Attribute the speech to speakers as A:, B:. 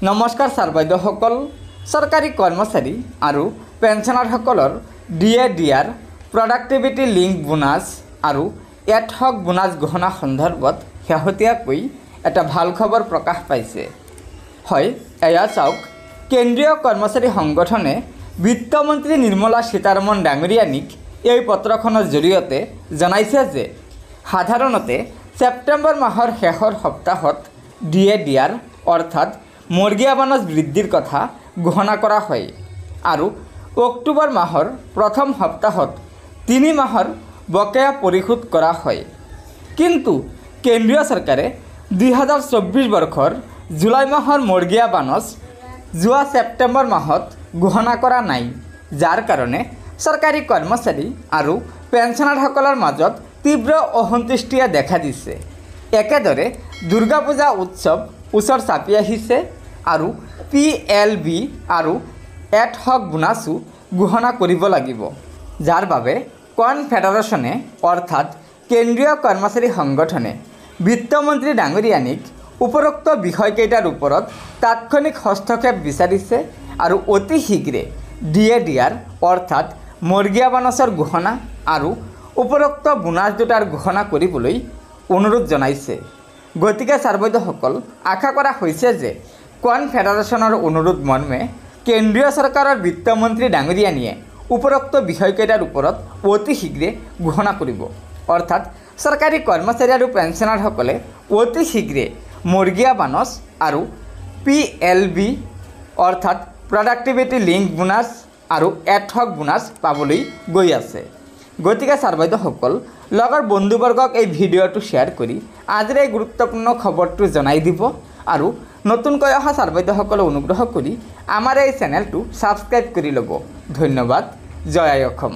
A: নমস্কাৰ ছাৰ বাইদেউসকল। চৰকাৰী কৰ্মচাৰী আৰু পেঞ্চনাৰসকলৰ DAR প্ৰডাক্টিভিটি লিংক বোনাছ আৰু এডহক বোনাছ ঘোষণা সন্দৰ্ভত শেহতীয়াকৈ এটা ভাল খবৰ প্ৰকাশ পাইছে। হয়, এয়া চাওক, কেন্দ্ৰীয় কৰ্মচাৰী সংগঠনে বিত্তমন্ত্ৰী নিৰ্মলা সীতাৰমণ ডাঙৰীয়ানীক এই পত্ৰখনৰ জৰিয়তে জনাইছে যে সাধাৰণতে ছেপ্টেম্বৰ মাহৰ শেষৰ সপ্তাহত DAR অৰ্থাৎ মৰ্গীয়া বানজ বৃদ্ধিৰ কথা ঘোষণা কৰা হয় আৰু অক্টোবৰ মাহৰ প্ৰথম সপ্তাহত 3 মাহৰ বকেয়া পৰিশোধ কৰা হয়। কিন্তু কেন্দ্ৰীয় চৰকাৰে 2024 বৰ্ষৰ জুলাই মাহৰ মৰ্গীয়া বানজ যোৱা ছেপ্টেম্বৰ মাহত ঘোষণা কৰা নাই, যাৰ কাৰণে চৰকাৰী কৰ্মচাৰী আৰু পেঞ্চনাৰসকলৰ মাজত তীব্ৰ অসন্তুষ্টিয়ে দেখা দিছে। একেদৰে দুৰ্গা পূজা উৎসৱ ওচৰ চাপি আহিছে আৰু PLB আৰু এডহক বোনাছো ঘোষণা কৰিব লাগিব, যাৰ বাবে কনফেডাৰেশ্যনে অৰ্থাৎ কেন্দ্ৰীয় কৰ্মচাৰী সংগঠনে বিত্তমন্ত্ৰী ডাঙৰীয়ানীক উপৰোক্ত বিষয়কেইটাৰ ওপৰত তাৎক্ষণিক হস্তক্ষেপ বিচাৰিছে আৰু অতি শীঘ্ৰে DAR অৰ্থাৎ মৰ্গীয়া বানছৰ ঘোষণা আৰু উপৰোক্ত বোনাছ দুটাৰ ঘোষণা কৰিবলৈ অনুৰোধ জনাইছে। গতিকে ছাৰ বাইদেউসকল, আশা কৰা হৈছে যে কনফেডাৰেশ্যনৰ অনুৰোধ মৰ্মে কেন্দ্ৰীয় চৰকাৰৰ বিত্তমন্ত্ৰী ডাঙৰীয়ানীয়ে উপৰোক্ত বিষয়কেইটাৰ ওপৰত অতি শীঘ্ৰে ঘোষণা কৰিব, অৰ্থাৎ চৰকাৰী কৰ্মচাৰী আৰু পেঞ্চনাৰসকলে অতি শীঘ্ৰে মৰ্গীয়া বানছ আৰু PLB অৰ্থাৎ প্ৰডাক্টিভিটি লিংক বোনাছ আৰু এডহক বোনাছ পাবলৈ গৈ আছে। গতিকে ছাৰ বাইদেউসকল, লগৰ বন্ধুবৰ্গক এই ভিডিঅ'টো শ্বেয়াৰ কৰি আজিৰ এই গুৰুত্বপূৰ্ণ খবৰটো জনাই দিব আৰু নতুনকৈ অহা ছাৰ বাইদেউসকলে অনুগ্ৰহ কৰি আমাৰ এই চেনেলটো ছাবস্ক্ৰাইব কৰি ল'ব। ধন্যবাদ। জয় আই অসম।